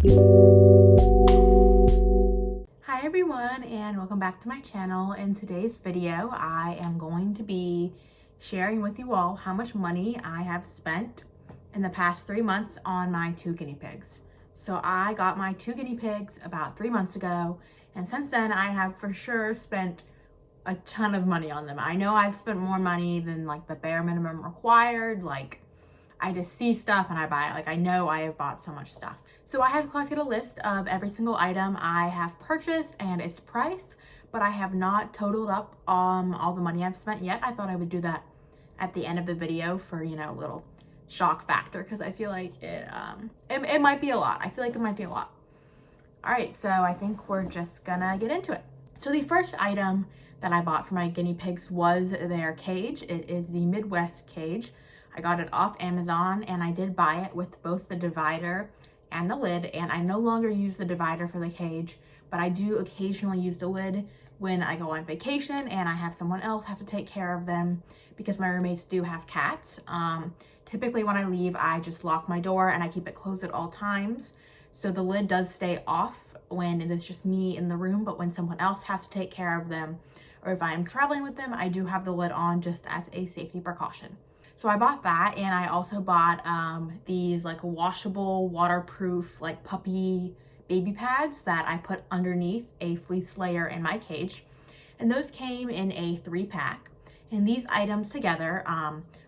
Hi everyone, and welcome back to my channel. In today's video, I am going to be sharing with you all how much money I have spent in the past 3 months on my 2 guinea pigs. So I got my 2 guinea pigs about 3 months ago, and since then I have for sure spent a ton of money on them. I know I've spent more money than like the bare minimum required. Like, I just see stuff and I buy it. Like, I know I have bought so much stuff. So I have collected a list of every single item I have purchased and its price, but I have not totaled up all the money I've spent yet. I thought I would do that at the end of the video for, you know, a little shock factor, because I feel like it might be a lot. I feel like it might be a lot. All right, so I think we're just gonna get into it. So the first item that I bought for my guinea pigs was their cage. It is the Midwest cage. I got it off Amazon, and I did buy it with both the divider and the lid, and I no longer use the divider for the cage, but I do occasionally use the lid when I go on vacation and I have someone else have to take care of them, because my roommates do have cats. Typically when I leave, I just lock my door and I keep it closed at all times. So the lid does stay off when it is just me in the room, but when someone else has to take care of them, or if I am traveling with them, I do have the lid on just as a safety precaution. So I bought that, and I also bought these like washable, waterproof, like puppy baby pads that I put underneath a fleece layer in my cage. And those came in a 3-pack. And these items together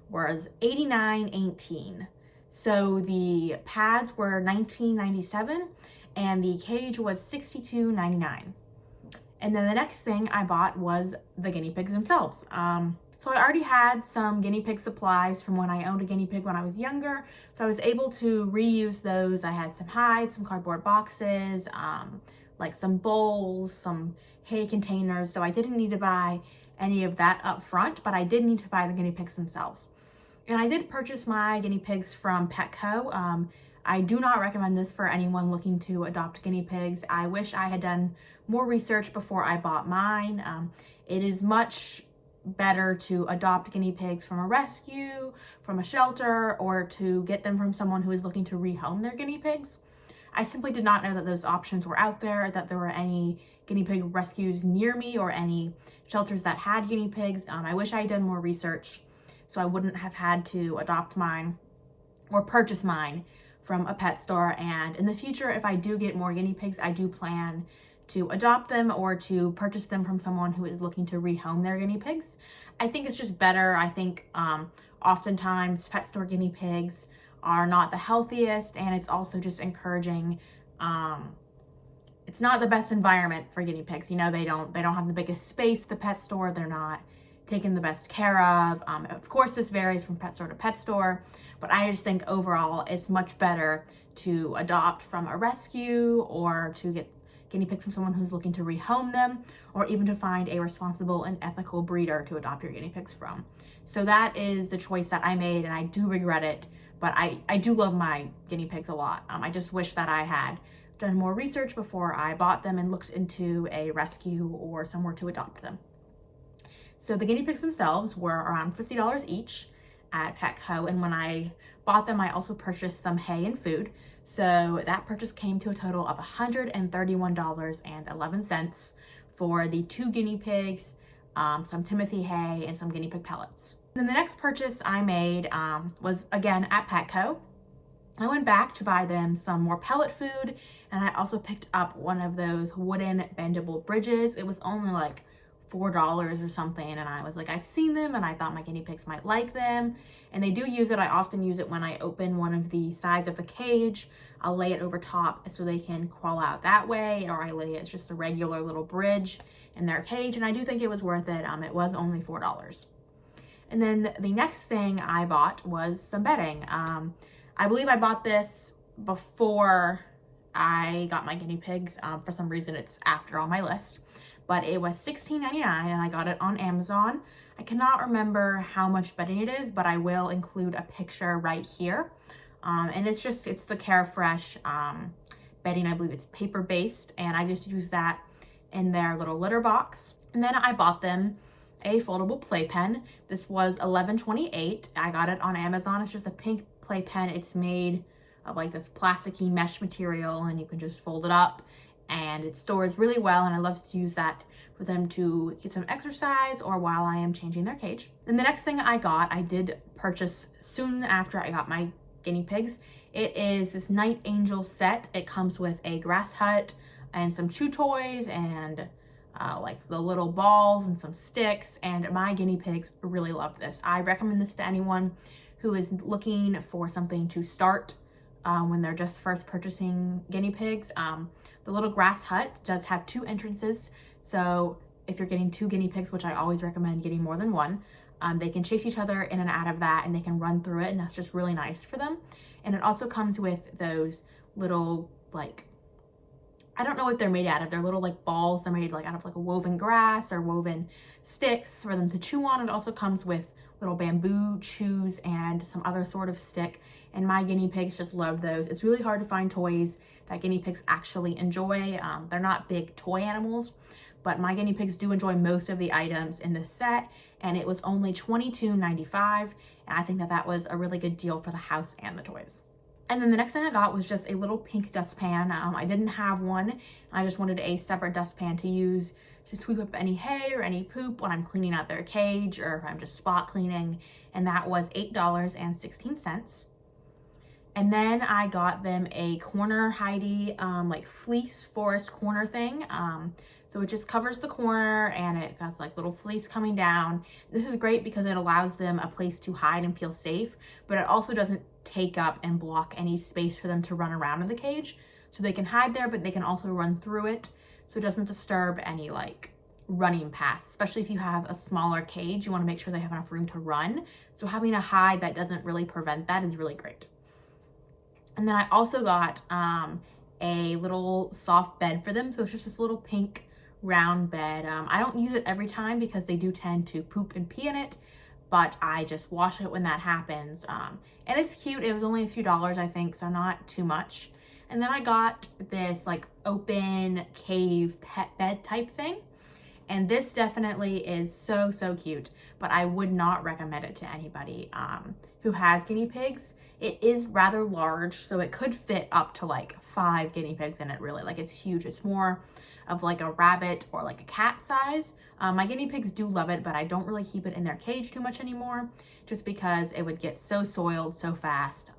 was $89.18. So the pads were $19.97 and the cage was $62.99. And then the next thing I bought was the guinea pigs themselves. So I already had some guinea pig supplies from when I owned a guinea pig when I was younger. So I was able to reuse those. I had some hides, some cardboard boxes, like some bowls, some hay containers. So I didn't need to buy any of that up front, but I did need to buy the guinea pigs themselves. And I did purchase my guinea pigs from Petco. I do not recommend this for anyone looking to adopt guinea pigs. I wish I had done more research before I bought mine. It is much better to adopt guinea pigs from a rescue, from a shelter, or to get them from someone who is looking to rehome their guinea pigs. I simply did not know that those options were out there, that there were any guinea pig rescues near me or any shelters that had guinea pigs. I wish I had done more research so I wouldn't have had to adopt mine or purchase mine from a pet store. And in the future, if I do get more guinea pigs, I do plan to adopt them or to purchase them from someone who is looking to rehome their guinea pigs. I think it's just better. I think oftentimes pet store guinea pigs are not the healthiest, and it's also just encouraging. It's not the best environment for guinea pigs. You know, they don't have the biggest space at the pet store. They're not taken the best care of. Of course, this varies from pet store to pet store, but I just think overall it's much better to adopt from a rescue or to get guinea pigs from someone who's looking to rehome them, or even to find a responsible and ethical breeder to adopt your guinea pigs from. So that is the choice that I made, and I do regret it, but I do love my guinea pigs a lot. I just wish that I had done more research before I bought them and looked into a rescue or somewhere to adopt them. So the guinea pigs themselves were around $50 each at Petco, and when I bought them, I also purchased some hay and food. So that purchase came to a total of $131.11 for the 2 guinea pigs, some Timothy hay, and some guinea pig pellets. And then the next purchase I made was again at Petco. I went back to buy them some more pellet food, and I also picked up one of those wooden bendable bridges. It was only like $4 or something, and I was like, I've seen them and I thought my guinea pigs might like them, and they do use it. I often use it when I open one of the sides of the cage. I'll lay it over top so they can crawl out that way, or I lay it as just a regular little bridge in their cage, and I do think it was worth it. It was only $4. And then the next thing I bought was some bedding. I believe I bought this before I got my guinea pigs. For some reason it's after on my list, but it was $16.99 and I got it on Amazon. I cannot remember how much bedding it is, but I will include a picture right here. And it's the Carefresh bedding. I believe it's paper based, and I just use that in their little litter box. And then I bought them a foldable playpen. This was $11.28. I got it on Amazon. It's just a pink playpen. It's made of like this plasticky mesh material, and you can just fold it up and it stores really well, and I love to use that for them to get some exercise or while I am changing their cage. Then the next thing I did purchase soon after I got my guinea pigs. It is this Night Angel set. It comes with a grass hut and some chew toys and like the little balls and some sticks, and my guinea pigs really love this. I recommend this to anyone who is looking for something to start when they're just first purchasing guinea pigs. The little grass hut does have 2 entrances, so if you're getting 2 guinea pigs, which I always recommend getting more than one, they can chase each other in and out of that, and they can run through it, and that's just really nice for them. And it also comes with those little, like, I don't know what they're made out of. They're little like balls. They're made like out of like a woven grass or woven sticks for them to chew on. It also comes with little bamboo chews and some other sort of stick, and my guinea pigs just love those. It's really hard to find toys that guinea pigs actually enjoy. They're not big toy animals, but my guinea pigs do enjoy most of the items in this set, and it was only $22.95, and I think that that was a really good deal for the house and the toys. And then the next thing I got was just a little pink dustpan. I didn't have one. I just wanted a separate dustpan to use to sweep up any hay or any poop when I'm cleaning out their cage or if I'm just spot cleaning. And that was $8.16. And then I got them a corner hidey, like fleece forest corner thing. So it just covers the corner and it has like little fleece coming down. This is great because it allows them a place to hide and feel safe, but it also doesn't take up and block any space for them to run around in the cage. So they can hide there, but they can also run through it. So it doesn't disturb any like running paths, especially if you have a smaller cage. You want to make sure they have enough room to run. So having a hide that doesn't really prevent that is really great. And then I also got a little soft bed for them. So it's just this little pink round bed. I don't use it every time because they do tend to poop and pee in it, but I just wash it when that happens. And it's cute. It was only a few dollars, I think, so not too much. And then I got this like open cave pet bed type thing. And this definitely is so, so cute, but I would not recommend it to anybody who has guinea pigs. It is rather large, so it could fit up to like 5 guinea pigs in it, really. Like, it's huge. It's more of like a rabbit or like a cat size. My guinea pigs do love it, but I don't really keep it in their cage too much anymore, just because it would get so soiled so fast.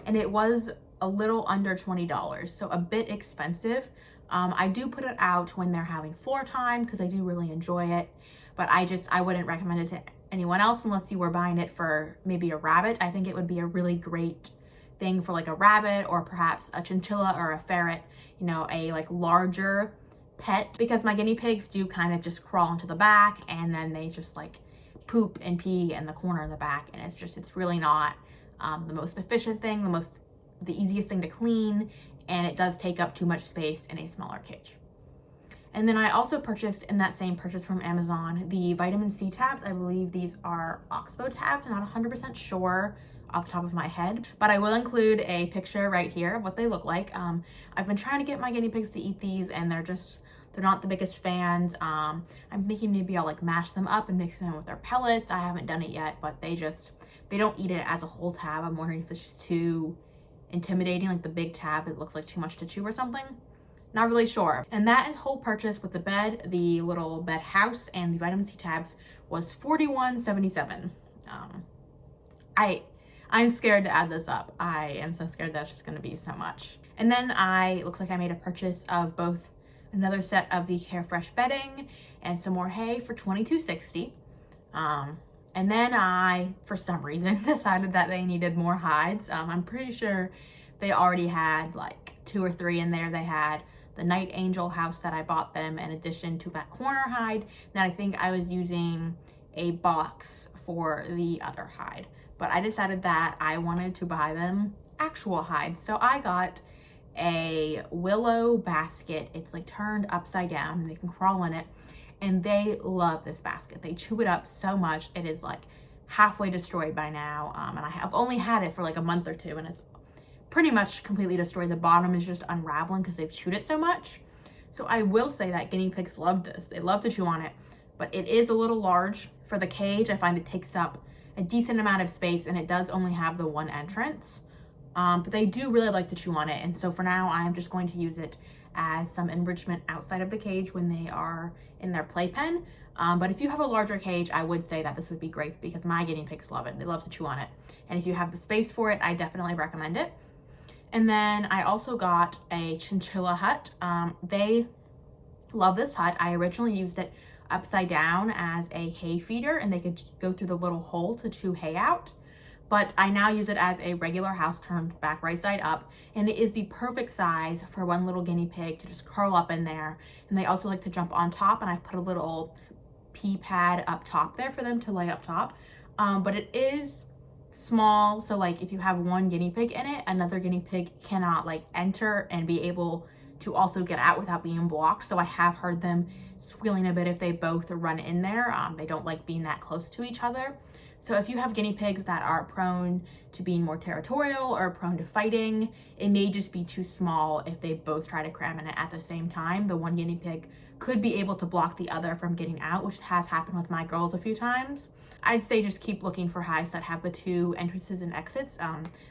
And it was a little under $20, so a bit expensive. I do put it out when they're having floor time because I do really enjoy it, but I wouldn't recommend it to anyone else unless you were buying it for maybe a rabbit. I think it would be a really great thing for like a rabbit or perhaps a chinchilla or a ferret, you know, a like larger pet, because my guinea pigs do kind of just crawl into the back and then they just like poop and pee in the corner of the back, and it's really not the most efficient thing, the easiest thing to clean, and it does take up too much space in a smaller cage. And then I also purchased, in that same purchase from Amazon, the vitamin C tabs. I believe these are Oxbow tabs. I'm not 100% sure off the top of my head, but I will include a picture right here of what they look like. I've been trying to get my guinea pigs to eat these, and they're not the biggest fans. I'm thinking maybe I'll like mash them up and mix them in with their pellets. I haven't done it yet, but they don't eat it as a whole tab. I'm wondering if it's just too intimidating, like the big tab, it looks like too much to chew or something. Not really sure. And that whole purchase with the bed, the little bed house, and the vitamin C tabs was $41.77. I'm scared to add this up. I am so scared that it's just gonna be so much. And then looks like I made a purchase of both another set of the Carefresh bedding and some more hay for $22.60. And then I, for some reason, decided that they needed more hides. I'm pretty sure they already had like 2 or 3 in there. They had the Night Angel house that I bought them in addition to that corner hide. Then I think I was using a box for the other hide. But I decided that I wanted to buy them actual hides. So I got a willow basket. It's like turned upside down and they can crawl in it. And they love this basket. They chew it up so much. It is like halfway destroyed by now. And I have only had it for like a month or 2, and it's pretty much completely destroyed. The bottom is just unraveling because they've chewed it so much. So I will say that guinea pigs love this. They love to chew on it, but it is a little large for the cage. I find it takes up a decent amount of space, and it does only have the one entrance. but they do really like to chew on it. And so for now, I'm just going to use it as some enrichment outside of the cage when they are in their playpen. But if you have a larger cage, I would say that this would be great because my guinea pigs love it. They love to chew on it. And if you have the space for it, I definitely recommend it. And then I also got a chinchilla hut. They love this hut. I originally used it upside down as a hay feeder and they could go through the little hole to chew hay out. But I now use it as a regular house turned back right side up, and it is the perfect size for one little guinea pig to just curl up in there. And they also like to jump on top, and I've put a little pee pad up top there for them to lay up top. But it is small, so like if you have one guinea pig in it, another guinea pig cannot like enter and be able to also get out without being blocked. So I have heard them squealing a bit if they both run in there. They don't like being that close to each other. So if you have guinea pigs that are prone to being more territorial or prone to fighting, it may just be too small if they both try to cram in it at the same time. The one guinea pig could be able to block the other from getting out, which has happened with my girls a few times. I'd say just keep looking for hives that have the two entrances and exits.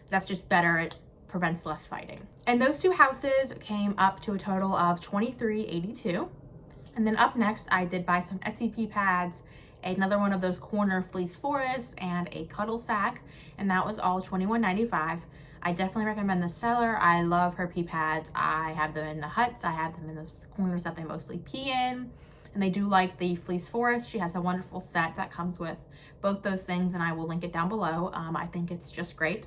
That's just better. It prevents less fighting. And those two houses came up to a total of $23.82. And then up next, I did buy some Etsy pea pads, another one of those corner fleece forests, and a cuddle sack, and that was all $21.95. I definitely recommend the seller. I love her pea pads. I have them in the huts. I have them in the corners that they mostly pee in, and they do like the fleece forest. She has a wonderful set that comes with both those things, and I will link it down below. I think it's just great.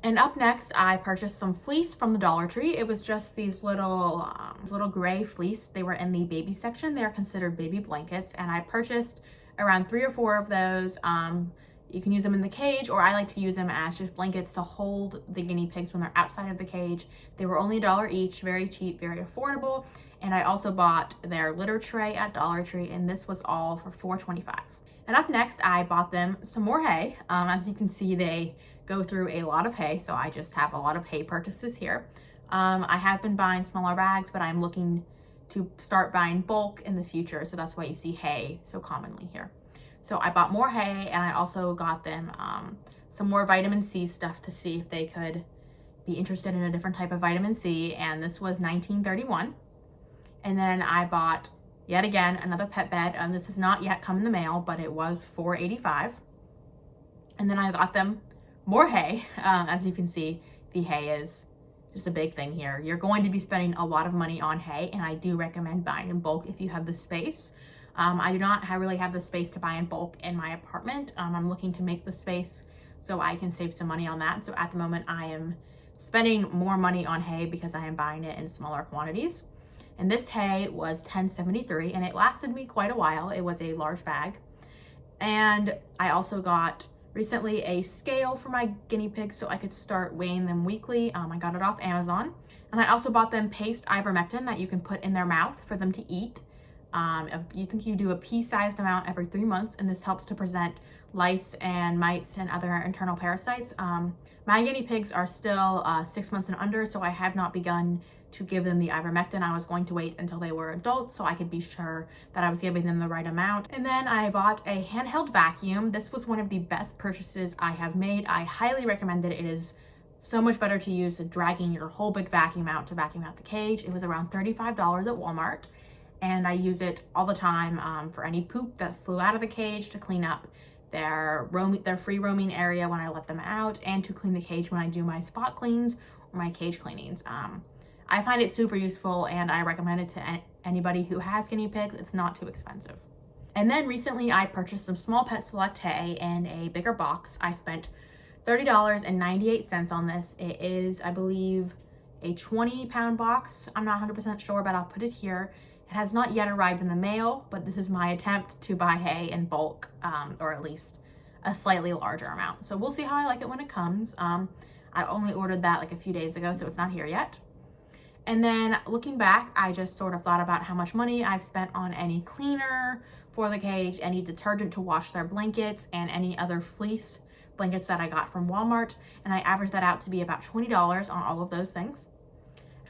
And up next, I purchased some fleece from the Dollar Tree. It was just these little gray fleece. They were in the baby section. They're considered baby blankets, and I purchased around 3 or 4 of those. You can use them in the cage, or I like to use them as just blankets to hold the guinea pigs when they're outside of the cage. They were only $1 each, very cheap, very affordable. And I also bought their litter tray at Dollar Tree, and this was all for $4.25. And up next, I bought them some more hay. As you can see, they go through a lot of hay, so I just have a lot of hay purchases here. I have been buying smaller bags, but I'm looking to start buying bulk in the future, so that's why you see hay so commonly here. So I bought more hay, and I also got them some more vitamin C stuff to see if they could be interested in a different type of vitamin C, and this was $19.31. And then I bought yet again another pet bed, and this has not yet come in the mail, but it was $4.85. And then I got them more hay. As you can see, the hay is just a big thing here. You're going to be spending a lot of money on hay, and I do recommend buying in bulk if you have the space. I do not really have the space to buy in bulk in my apartment. I'm looking to make the space so I can save some money on that. So at the moment, I am spending more money on hay because I am buying it in smaller quantities. And this hay was $10.73, and it lasted me quite a while. It was a large bag. And I also got recently a scale for my guinea pigs so I could start weighing them weekly. I got it off Amazon. And I also bought them paste ivermectin that you can put in their mouth for them to eat. You think you do a pea-sized amount every 3 months, and this helps to prevent lice and mites and other internal parasites. My guinea pigs are still 6 months and under, so I have not begun to give them the ivermectin. I was going to wait until they were adults so I could be sure that I was giving them the right amount. And then I bought a handheld vacuum. This was one of the best purchases I have made. I highly recommend it. It is so much better to use than dragging your whole big vacuum out to vacuum out the cage. It was around $35 at Walmart, and I use it all the time for any poop that flew out of the cage, to clean up their free roaming area when I let them out, and to clean the cage when I do my spot cleans or my cage cleanings. I find it super useful, and I recommend it to anybody who has guinea pigs. It's not too expensive. And then recently I purchased some Small Pet Select hay in a bigger box. I spent $30.98 on this. It is, I believe, a 20-pound box. I'm not 100% sure, but I'll put it here. It has not yet arrived in the mail, but this is my attempt to buy hay in bulk, or at least a slightly larger amount. So we'll see how I like it when it comes. I only ordered that like a few days ago, so it's not here yet. And then looking back, I just sort of thought about how much money I've spent on any cleaner for the cage, any detergent to wash their blankets, and any other fleece blankets that I got from Walmart. And I averaged that out to be about $20 on all of those things.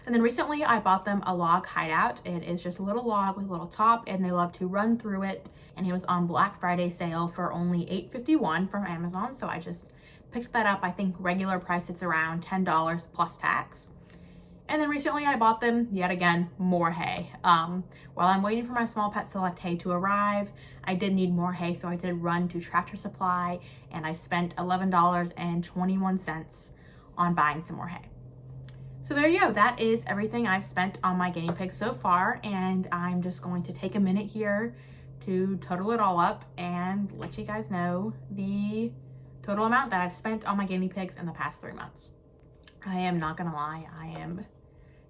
And then recently I bought them a log hideout. It is just a little log with a little top, and they love to run through it. And it was on Black Friday sale for only $8.51 from Amazon. So I just Picked that up, I think regular price, it's around $10 plus tax. And then recently I bought them, yet again, more hay. While I'm waiting for my Small Pet Select hay to arrive, I did need more hay, so I did run to Tractor Supply, and I spent $11.21 on buying some more hay. So there you go, that is everything I've spent on my guinea pigs so far, and I'm just going to take a minute here to total it all up and let you guys know the total amount that I've spent on my guinea pigs in the past 3 months. I am not gonna lie, I am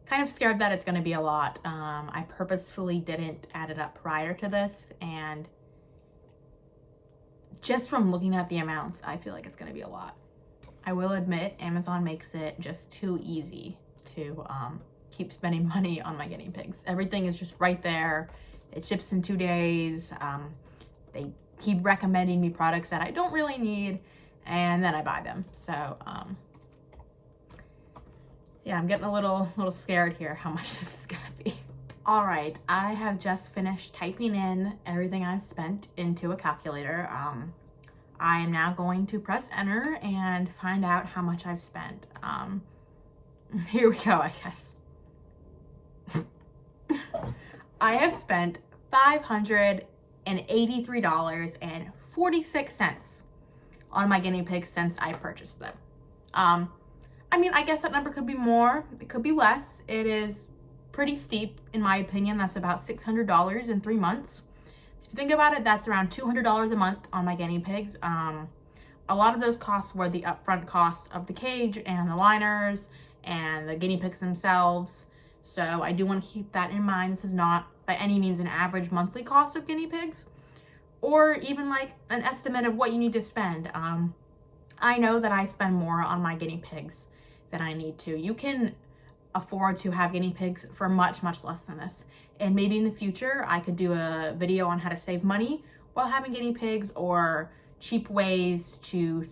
kind of scared that it's gonna be a lot. I purposefully didn't add it up prior to this, and just from looking at the amounts, I feel like it's gonna be a lot. I will admit, Amazon makes it just too easy to keep spending money on my guinea pigs. Everything is just right there. It ships in 2 days. They keep recommending me products that I don't really need, and then I buy them. So yeah, I'm getting a little scared here how much this is gonna be. All right, I have just finished typing in everything I've spent into a calculator. I am now going to press enter and find out how much I've spent. Here we go, I guess. I have spent $583.46 on my guinea pigs since I purchased them. I mean, I guess that number could be more, it could be less. It is pretty steep, in my opinion. That's about $600 in 3 months. If you think about it, that's around $200 a month on my guinea pigs. A lot of those costs were the upfront cost of the cage and the liners and the guinea pigs themselves. So I do want to keep that in mind. This is not by any means an average monthly cost of guinea pigs, or even like an estimate of what you need to spend. I know that I spend more on my guinea pigs than I need to. You can afford to have guinea pigs for much less than this. And maybe in the future, I could do a video on how to save money while having guinea pigs, or cheap ways to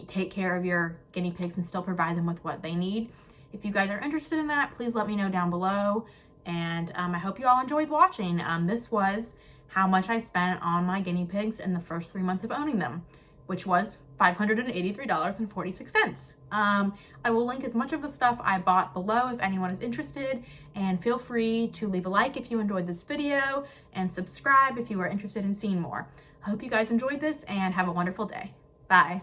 take care of your guinea pigs and still provide them with what they need. If you guys are interested in that, please let me know down below. And I hope you all enjoyed watching. This was how much I spent on my guinea pigs in the first 3 months of owning them, which was $583.46. I will link as much of the stuff I bought below if anyone is interested, and feel free to leave a like if you enjoyed this video and subscribe if you are interested in seeing more. I hope you guys enjoyed this and have a wonderful day. Bye.